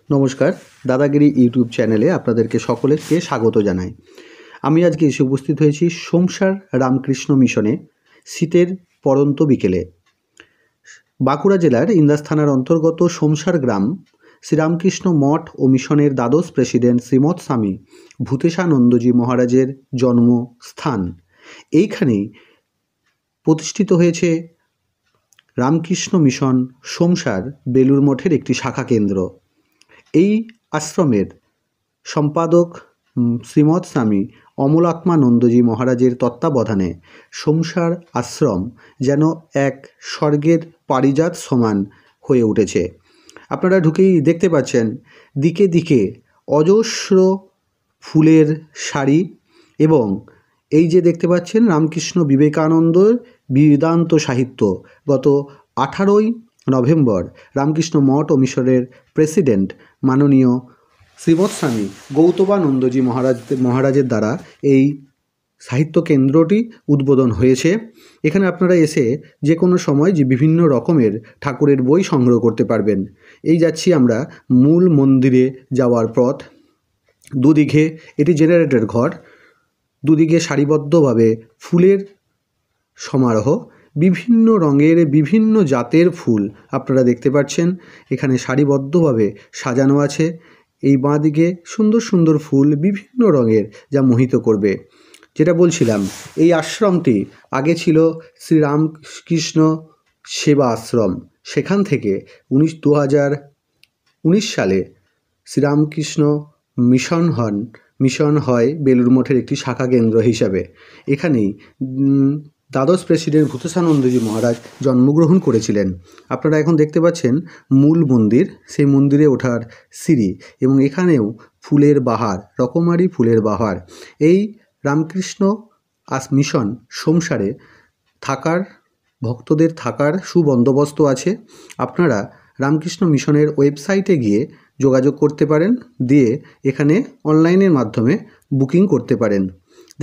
নমস্কার, দাদাগিরি ইউটিউব চ্যানেলে আপনাদেরকে সকলকে স্বাগত জানাই। আমি আজকে এসে উপস্থিত হয়েছি সোমসার রামকৃষ্ণ মিশনে শীতের পড়ন্ত বিকেলে। বাঁকুড়া জেলার ইন্দাস থানার অন্তর্গত সোমসার গ্রাম শ্রীরামকৃষ্ণ মঠ ও মিশনের দ্বাদশ প্রেসিডেন্ট শ্রীমৎ স্বামী ভূতেশানন্দজি মহারাজের জন্মস্থান। এইখানেই প্রতিষ্ঠিত হয়েছে রামকৃষ্ণ মিশন সোমসার বেলুর মঠের একটি শাখা কেন্দ্র। এই আশ্রমের সম্পাদক শ্রীমৎ স্বামী অমলাত্মানন্দজি মহারাজের তত্ত্বাবধানে সোমসার আশ্রম যেন এক স্বর্গের পারিজাত সমান হয়ে উঠেছে। আপনারা ঢুকেই দেখতে পাচ্ছেন দিকে দিকে অজস্র ফুলের শাড়ি, এবং এই যে দেখতে পাচ্ছেন রামকৃষ্ণ বিবেকানন্দর বেদান্ত সাহিত্য। গত 18ই নভেম্বর রামকৃষ্ণ মঠ ও মিশনের প্রেসিডেন্ট মাননীয় শ্রীমৎ স্বামী গৌতমানন্দজি মহারাজের দ্বারা এই সাহিত্য কেন্দ্রটি উদ্বোধন হয়েছে। এখানে আপনারা এসে যে কোনো সময় যে বিভিন্ন রকমের ঠাকুরের বই সংগ্রহ করতে পারবেন। এই যাচ্ছি আমরা মূল মন্দিরে যাওয়ার পথ। দুদিকে এটি জেনারেটর ঘর, দুদিকে সারিবদ্ধভাবে ফুলের সমারোহ, বিভিন্ন রঙের বিভিন্ন জাতের ফুল আপনারা দেখতে পাচ্ছেন এখানে সারিবদ্ধভাবে সাজানো আছে। এই বাঁ দিকে সুন্দর সুন্দর ফুল বিভিন্ন রঙের, যা মোহিত করবে। যেটা বলছিলাম, এই আশ্রমটি আগে ছিল শ্রীরামকৃষ্ণ সেবা আশ্রম। সেখান থেকে 2019 সালে শ্রীরামকৃষ্ণ মিশন হয় বেলুর মঠের একটি শাখা কেন্দ্র হিসাবে। এখানেই দ্বাদশ প্রেসিডেন্ট ভূতেশানন্দজি মহারাজ জন্মগ্রহণ করেছিলেন। আপনারা এখন দেখতে পাচ্ছেন মূল মন্দির, সেই মন্দিরে ওঠার সিঁড়ি, এবং এখানেও ফুলের বাহার, রকমারি ফুলের বাহার। এই রামকৃষ্ণ মিশন সোমসারে ভক্তদের থাকার সুবন্দোবস্ত আছে। আপনারা রামকৃষ্ণ মিশনের ওয়েবসাইটে গিয়ে যোগাযোগ করতে পারেন, দিয়ে এখানে অনলাইনের মাধ্যমে বুকিং করতে পারেন।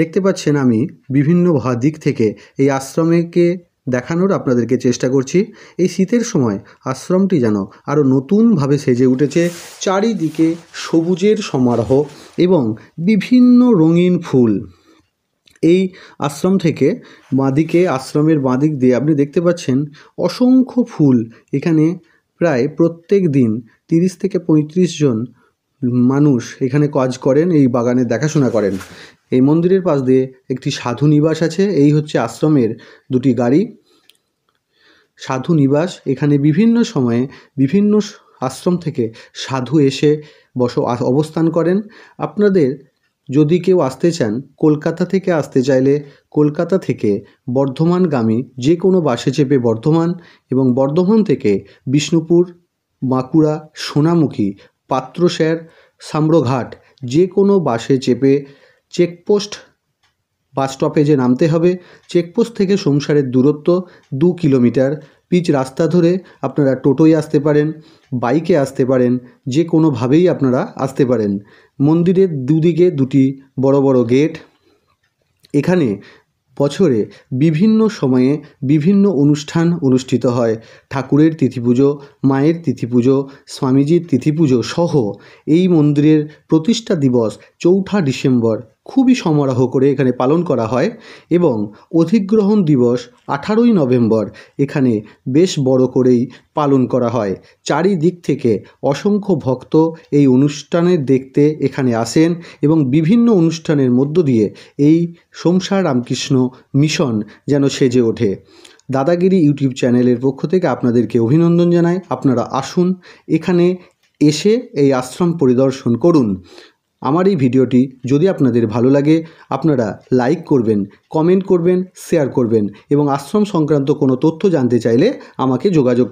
দেখতে পাচ্ছেন আমি বিভিন্ন দিক থেকে এই আশ্রমকে দেখানোর আপনাদেরকে চেষ্টা করছি। এই শীতের সময় আশ্রমটি যেন আরও নতুনভাবে সেজে উঠেছে। চারিদিকে সবুজের সমারোহ এবং বিভিন্ন রঙিন ফুল। এই আশ্রম থেকে বাঁদিকে, আশ্রমের বাঁদিক দিয়ে আপনি দেখতে পাচ্ছেন অসংখ্য ফুল। এখানে প্রায় প্রত্যেক দিন 30 থেকে 35 জন মানুষ এখানে কাজ করেন, এই বাগানে দেখাশোনা করেন। এই মন্দিরের পাশ দিয়ে একটি সাধু নিবাস আছে। এই হচ্ছে আশ্রমের দুটি গাড়ি। সাধু নিবাস, এখানে বিভিন্ন সময়ে বিভিন্ন আশ্রম থেকে সাধু এসে অবস্থান করেন। আপনাদের যদি কেউ আসতে চান, কলকাতা থেকে আসতে চাইলে কলকাতা থেকে বর্ধমানগামী যে কোনো বাসে চেপে বর্ধমান, এবং বর্ধমান থেকে বিষ্ণুপুর, বাঁকুড়া, সোনামুখী, পাত্রস্যার, সাম্রঘাট যে কোনো বাসে চেপে চেকপোস্ট বাস স্টপেজে নামতে হবে। চেকপোস্ট থেকে সোমসারের দূরত্ব 2 কিলোমিটার। পিচ রাস্তা ধরে আপনারা টোটোয় আসতে পারেন, বাইকে আসতে পারেন, যে কোনোভাবেই আপনারা আসতে পারেন। মন্দিরের দুদিকে দুটি বড় বড় গেট। এখানে বছরে বিভিন্ন সময়ে বিভিন্ন অনুষ্ঠান অনুষ্ঠিত হয়। ঠাকুরের তিথি পুজো, মায়ের তিথি পুজো, স্বামীজির তিথি পুজো সহ এই মন্দিরের প্রতিষ্ঠা দিবস 4 ডিসেম্বর খুবই সমারোহ করে এখানে পালন করা হয়, এবং অধিগ্রহণ দিবস 18ই নভেম্বর এখানে বেশ বড় করেই পালন করা হয়। চারিদিক থেকে অসংখ্য ভক্ত এই অনুষ্ঠানের দেখতে এখানে আসেন, এবং বিভিন্ন অনুষ্ঠানের মধ্য দিয়ে এই সোমসার রামকৃষ্ণ মিশন যেন সেজে ওঠে। দাদাগিরি ইউটিউব চ্যানেলের পক্ষ থেকে আপনাদেরকে অভিনন্দন জানাই। আপনারা আসুন, এখানে এসে এই আশ্রম পরিদর্শন করুন। আমার এই ভিডিওটি যদি আপনাদের ভালো লাগে, আপনারা লাইক করবেন, কমেন্ট করবেন, শেয়ার করবেন, এবং আশ্রম সংক্রান্ত কোনো তথ্য জানতে চাইলে আমাকে যোগাযোগ